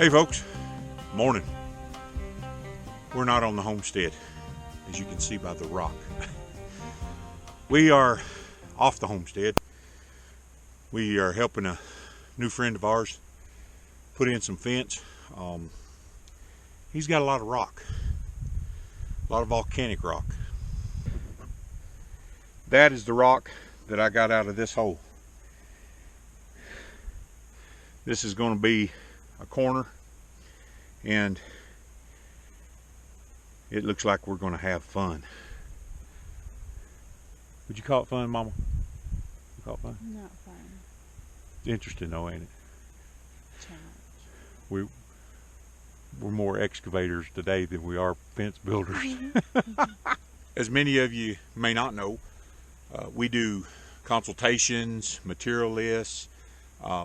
Hey folks, morning. We're not on the homestead, as you can see by the rock. We are off the homestead. We are helping a new friend of ours put in some fence. He's got a lot of rock, a lot of volcanic rock. That is the rock that I got out of this hole. This is going to be a corner, and it looks like we're going to have fun. Would you call it fun, Mama? You call it fun? Not fun. It's interesting though, ain't it? Challenge. We're more excavators today than we are fence builders. As many of you may not know, we do consultations, material lists.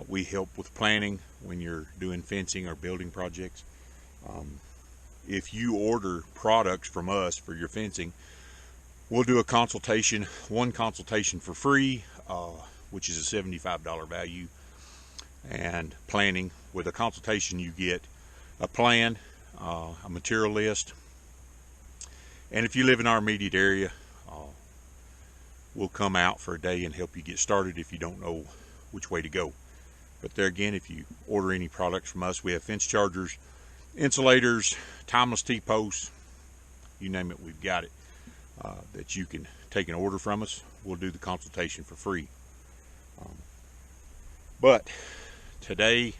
We help with planning when you're doing fencing or building projects. If you order products from us for your fencing, we'll do a consultation, one consultation for free, which is a $75 value. And planning, with a consultation you get a plan, a material list, and if you live in our immediate area, we'll come out for a day and help you get started if you don't know which way to go. But there again, if you order any products from us, we have fence chargers, insulators, timeless T-posts, you name it, we've got it, that you can take an order from us. We'll do the consultation for free. But today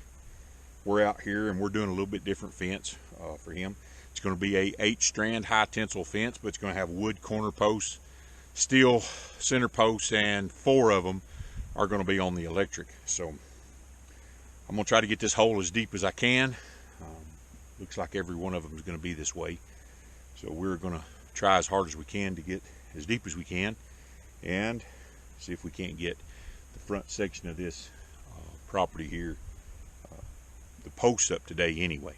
we're out here and we're doing a little bit different fence for him. It's going to be a 8-strand high tensile fence, but it's going to have wood corner posts, steel center posts, and 4 of them are going to be on the electric. So I'm going to try to get this hole as deep as I can. Looks like every one of them is going to be this way. So we're going to try as hard as we can to get as deep as we can and see if we can't get the front section of this property here, the posts up today anyway.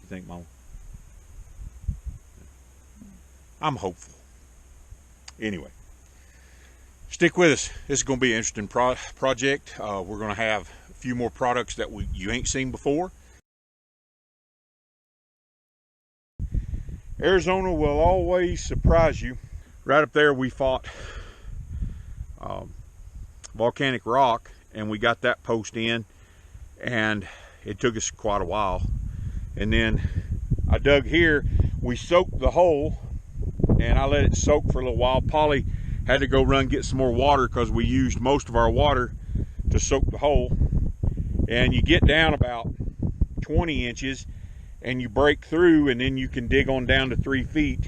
You think, Mama? I'm hopeful. Anyway, stick with us. This is going to be an interesting project. We're going to have a few more products that you ain't seen before. Arizona will always surprise you. Right up there we fought volcanic rock, and we got that post in, and it took us quite a while. And then I dug here, we soaked the hole, and I let it soak for a little while. Polly had to go run get some more water because we used most of our water to soak the hole. And you get down about 20 inches and you break through, and then you can dig on down to 3 feet,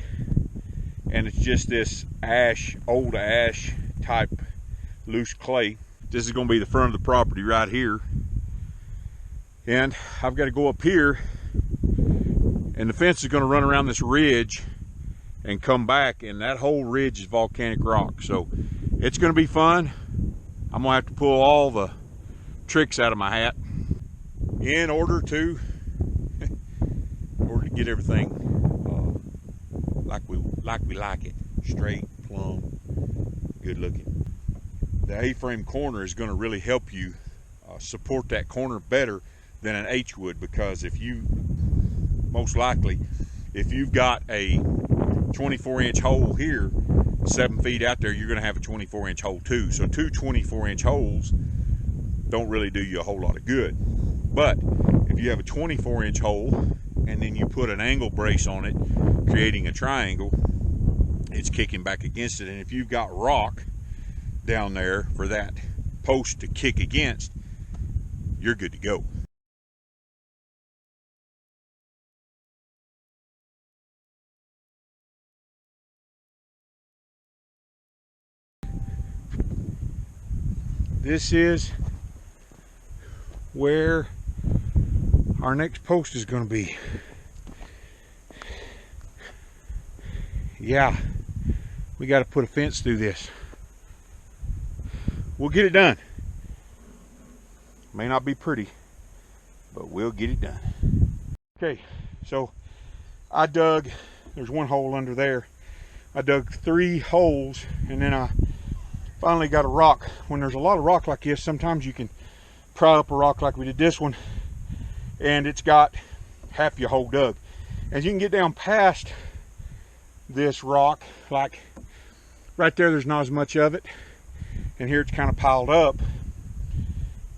and it's just this ash, old ash type loose clay. This is going to be the front of the property right here, and I've got to go up here, and the fence is going to run around this ridge and come back, and that whole ridge is volcanic rock. So it's going to be fun. I'm going to have to pull all the tricks out of my hat in order to get everything like we like it, straight, plumb, good looking. The A-frame corner is going to really help you support that corner better than an H would, because if you, most likely, if you've got a 24-inch hole here, 7 feet out there, you're going to have a 24-inch hole too. So 2 24-inch holes don't really do you a whole lot of good. But if you have a 24-inch hole and then you put an angle brace on it, creating a triangle, it's kicking back against it. And if you've got rock down there for that post to kick against, you're good to go. This is where our next post is going to be. Yeah, we got to put a fence through this. We'll get it done. May not be pretty, but we'll get it done. Okay, so I dug, there's one hole under there. I dug 3 holes, and then I finally got a rock. When there's a lot of rock like this, sometimes you can pry up a rock like we did this one, and it's got half your hole dug. As you can get down past this rock, like right there, there's not as much of it, and here it's kind of piled up.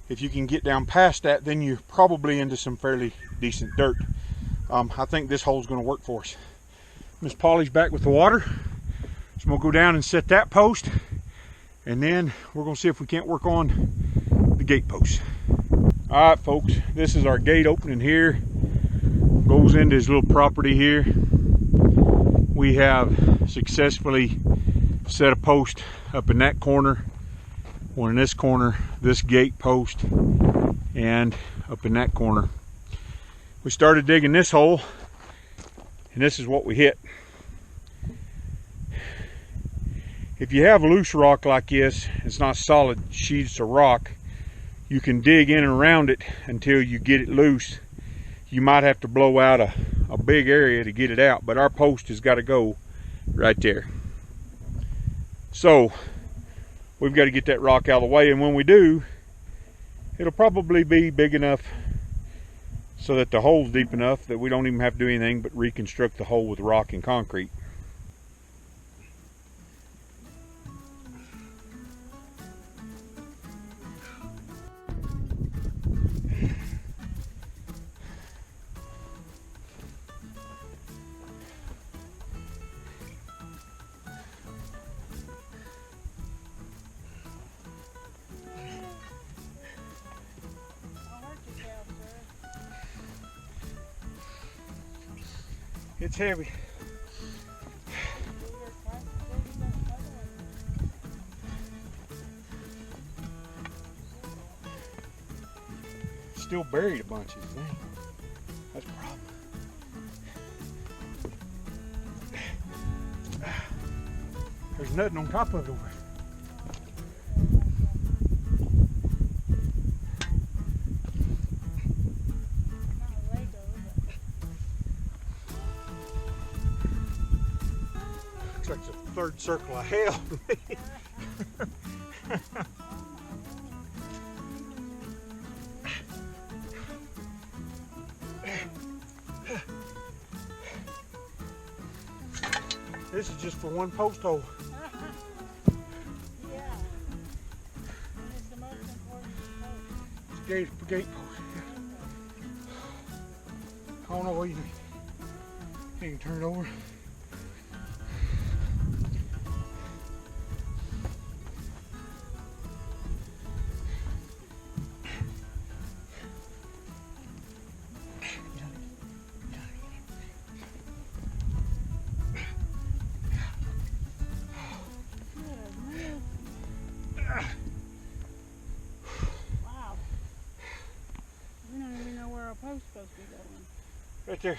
If you can get down past that, then you're probably into some fairly decent dirt. I think this hole's going to work for us. Miss Polly's back with the water, so I'm going to go down and set that post, and then we're going to see if we can't work on the gate post. All right, folks, this is our gate opening here. Goes into his little property here. We have successfully set a post up in that corner, one in this corner, this gate post, and up in that corner. We started digging this hole, and this is what we hit. If you have a loose rock like this, it's not solid sheets of rock, you can dig in and around it until you get it loose. You might have to blow out a big area to get it out, but our post has got to go right there. So we've got to get that rock out of the way, and when we do, it'll probably be big enough so that the hole's deep enough that we don't even have to do anything but reconstruct the hole with rock and concrete. It's heavy. Still buried a bunch of things. That's a problem. There's nothing on top of it over there. Looks like the third circle of hell. This is just for one post hole. Yeah. And it's the most important post. It's a gate post. I don't know what you can turn it over. Wow. We don't even know where our post's supposed to be going. Right there.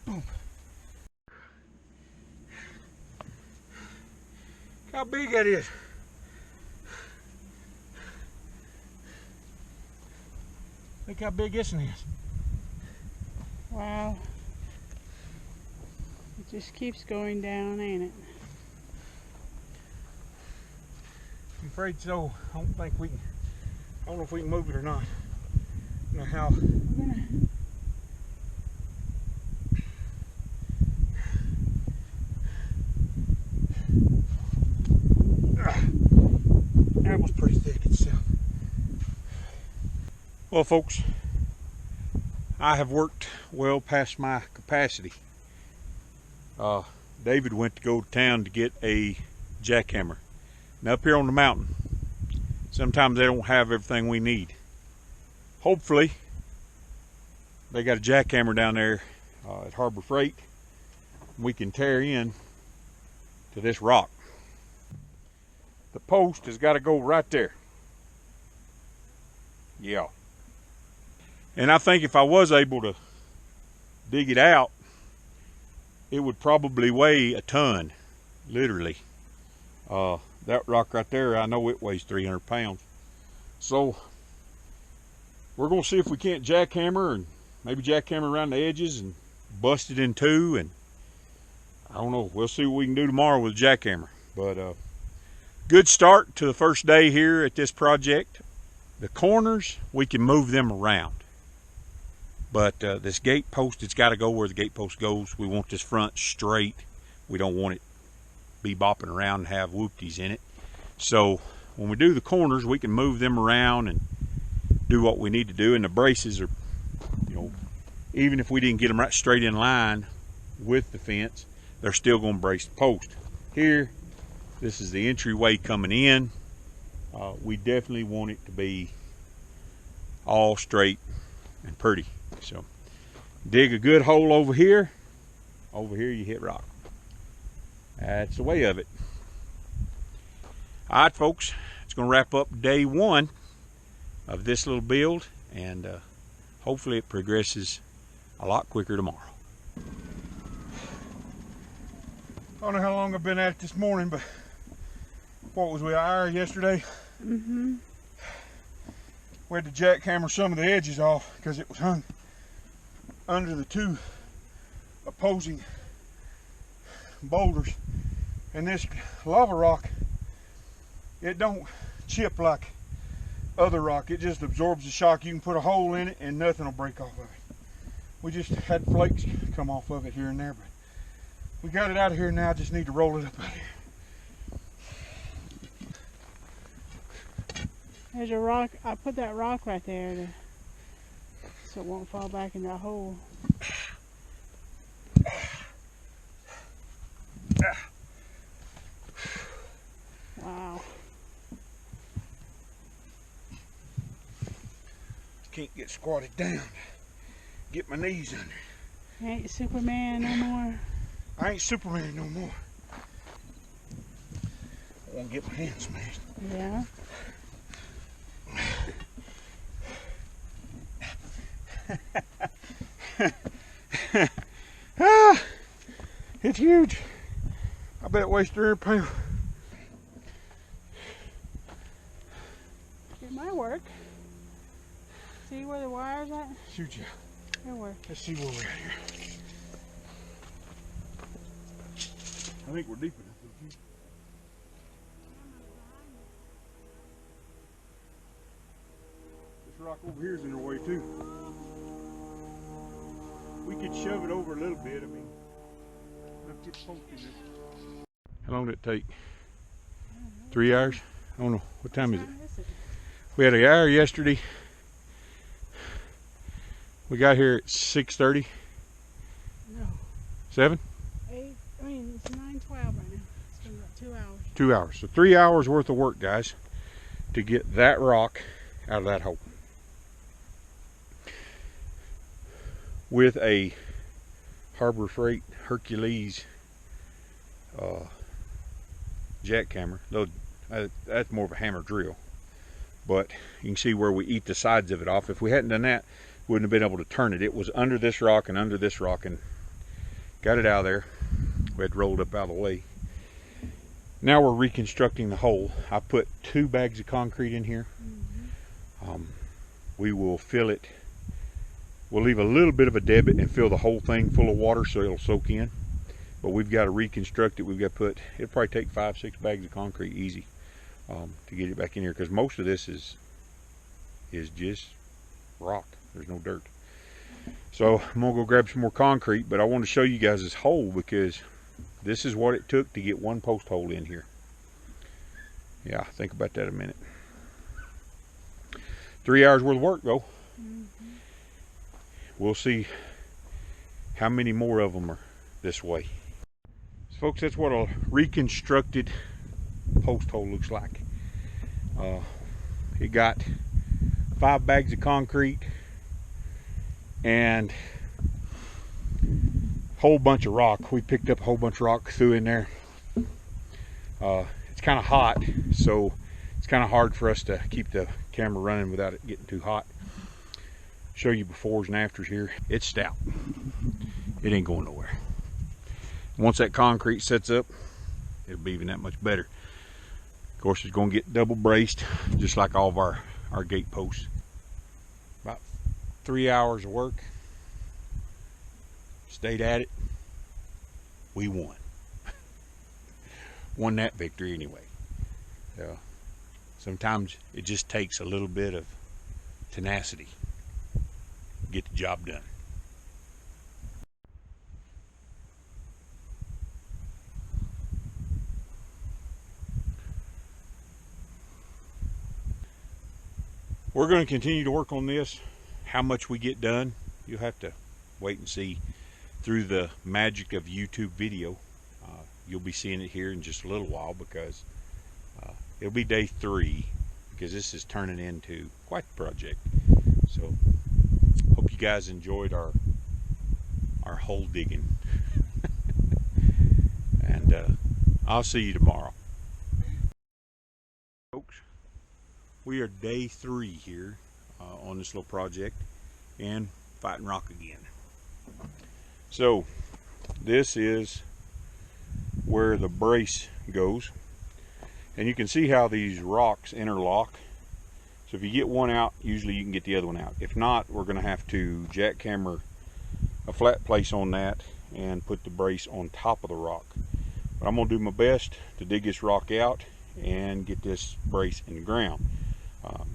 Boom. Look how big that is. Look how big this one is. Wow. It just keeps going down, ain't it? I'm afraid so. I don't think we can. I don't know if we can move it or not. I don't know how. We're gonna. That was pretty thick itself. Well, folks, I have worked well past my capacity. David went to go to town to get a jackhammer. And up here on the mountain, sometimes they don't have everything we need. Hopefully, they got a jackhammer down there at Harbor Freight. We can tear in to this rock. The post has got to go right there. Yeah. And I think if I was able to dig it out, it would probably weigh a ton, literally. That rock right there, I know it weighs 300 pounds. So we're going to see if we can't jackhammer and maybe jackhammer around the edges and bust it in two. And I don't know, we'll see what we can do tomorrow with a jackhammer. But good start to the first day here at this project. The corners, we can move them around. But this gate post, it's got to go where the gate post goes. We want this front straight. We don't want it be bopping around and have whoopties in it. So when we do the corners, we can move them around and do what we need to do. And the braces are, you know, even if we didn't get them right straight in line with the fence, they're still going to brace the post. Here, this is the entryway coming in. We definitely want it to be all straight and pretty. So dig a good hole over here. Over here you hit rock. That's the way of it. All right, folks, it's going to wrap up day one of this little build, and hopefully it progresses a lot quicker tomorrow. I don't know how long I've been at it this morning, but what was we iron yesterday? Mm-hmm. We had to jackhammer some of the edges off because it was hung under the two opposing boulders. And this lava rock, it don't chip like other rock. It just absorbs the shock. You can put a hole in it and nothing will break off of it. We just had flakes come off of it here and there, but we got it out of here now. Just need to roll it up out of here. There's a rock. I put that rock right there so it won't fall back in that hole. Wow. Can't get squatted down. Get my knees under. You ain't Superman no more. I ain't Superman no more. I want to get my hands smashed. Yeah. Ah, it's huge. I bet it weighs 300 pounds. It might work. See where the wire's at? Shoot ya. It'll work. Let's see where we're at here. I think we're deep enough. This rock over here is in our way too. We could shove it over a little bit. I mean, let's get posted. How long did it take? 3 hours? I don't know. What time is it? We had an hour yesterday. We got here at 6:30. No. 7? 8. I mean, it's 9:12 right now. It's been about 2 hours. 2 hours. So 3 hours worth of work, guys, to get that rock out of that hole. With a Harbor Freight Hercules jackhammer. That's more of a hammer drill. But you can see where we eat the sides of it off. If we hadn't done that, we wouldn't have been able to turn it. It was under this rock and under this rock, and got it out of there. We had rolled up out of the way. Now we're reconstructing the hole. I put 2 bags of concrete in here. Mm-hmm. We will fill it. We'll leave a little bit of a debit and fill the whole thing full of water so it'll soak in. But we've got to reconstruct it. We've got to put, it'll probably take 5-6 bags of concrete easy to get it back in here, because most of this is just rock. There's no dirt. So I'm gonna go grab some more concrete, but I want to show you guys this hole because this is what it took to get one post hole in here. Yeah, think about that a minute. 3 hours worth of work though. Mm-hmm. We'll see how many more of them are this way. So folks, that's what a reconstructed post hole looks like. It got 5 bags of concrete and a whole bunch of rock. We picked up a whole bunch of rock, threw in there. It's kind of hot, so it's kind of hard for us to keep the camera running without it getting too hot. Show you befores and afters here. It's stout. It ain't going nowhere. Once that concrete sets up, it'll be even that much better. Of course, it's going to get double braced, just like all of our gate posts. About 3 hours of work. Stayed at it. We won. Won that victory anyway. So sometimes it just takes a little bit of tenacity. get the job done. We're going to continue to work on this. How much we get done, you'll have to wait and see through the magic of YouTube video. You'll be seeing it here in just a little while, because it'll be day 3, because this is turning into quite the project. So hope you guys enjoyed our hole digging. And I'll see you tomorrow. Folks, we are day 3 here on this little project and fighting rock again. So this is where the brace goes, and you can see how these rocks interlock. So if you get one out, usually you can get the other one out. If not, we're going to have to jackhammer a flat place on that and put the brace on top of the rock. But I'm going to do my best to dig this rock out and get this brace in the ground.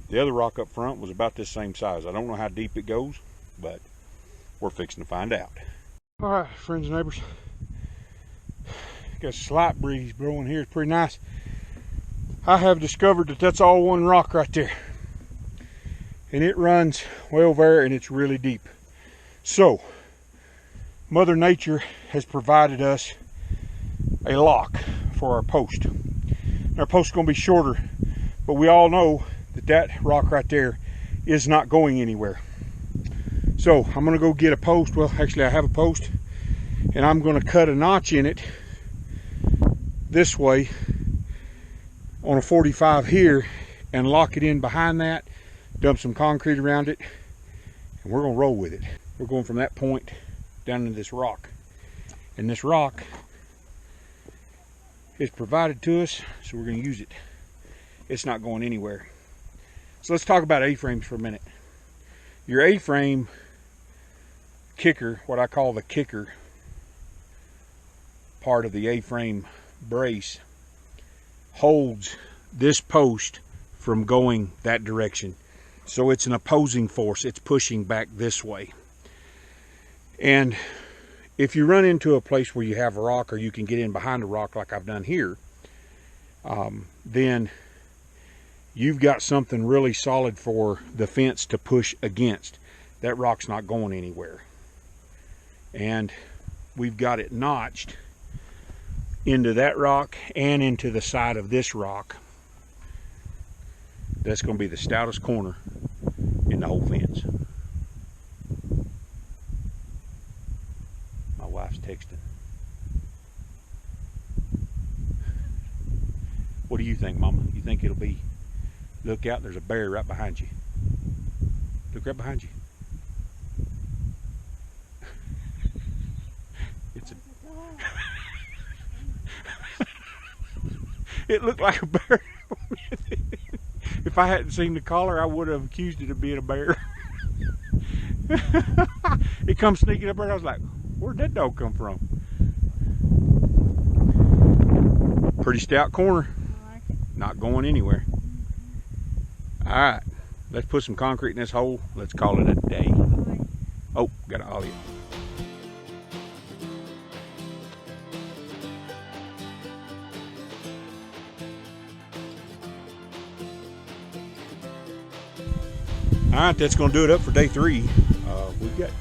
The other rock up front was about this same size. I don't know how deep it goes, but we're fixing to find out. All right, friends and neighbors, got a slight breeze blowing here. It's pretty nice. I have discovered that that's all one rock right there, and it runs way over there, and it's really deep. So Mother Nature has provided us a lock for our post. Our post is going to be shorter, but we all know that that rock right there is not going anywhere. So I'm going to go get a post. Well, actually I have a post, and I'm going to cut a notch in it this way on a 45 here and lock it in behind that, dump some concrete around it, and we're going to roll with it. We're going from that point down into this rock, and this rock is provided to us, so we're going to use it. It's not going anywhere. So let's talk about A-frames for a minute. Your A-frame kicker, what I call the kicker part of the A-frame brace, holds this post from going that direction. So it's an opposing force. It's pushing back this way. And if you run into a place where you have a rock, or you can get in behind a rock like I've done here, then you've got something really solid for the fence to push against. That rock's not going anywhere. And we've got it notched into that rock and into the side of this rock. That's going to be the stoutest corner in the whole fence. My wife's texting. What do you think, Mama? You think it'll be? Look out, there's a bear right behind you. Look right behind you. It's a... It looked like a bear. If I hadn't seen the collar, I would have accused it of being a bear. It comes sneaking up there, and I was like, where'd that dog come from? Pretty stout corner. I like it. Not going anywhere. Alright, let's put some concrete in this hole. Let's call it a day. Oh, got an ollie. Alright, that's going to do it up for day 3. We've got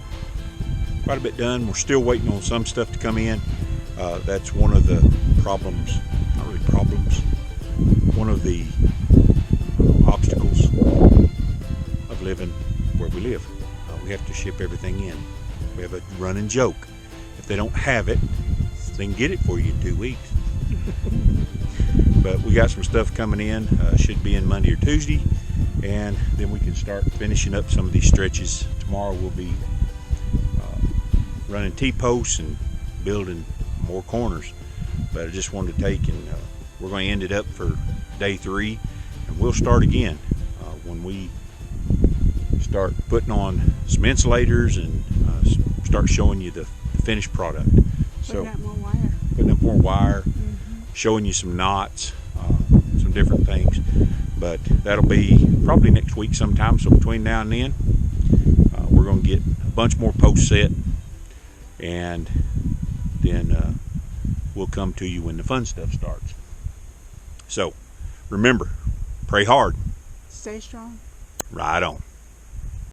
quite a bit done. We're still waiting on some stuff to come in. That's one of the problems, not really problems, one of the obstacles of living where we live. We have to ship everything in. We have a running joke. If they don't have it, they can get it for you in 2 weeks. But we got some stuff coming in. Should be in Monday or Tuesday, and then we can start finishing up some of these stretches. Tomorrow we'll be running T-posts and building more corners. But I just wanted to take and we're going to end it up for day 3, and we'll start again when we start putting on some insulators and start showing you the finished product. Putting up more wire. Putting up more wire, showing you some knots, some different things. But that'll be probably next week sometime, so between now and then, We're going to get a bunch more posts set, and then we'll come to you when the fun stuff starts. So remember, pray hard. Stay strong. Right on.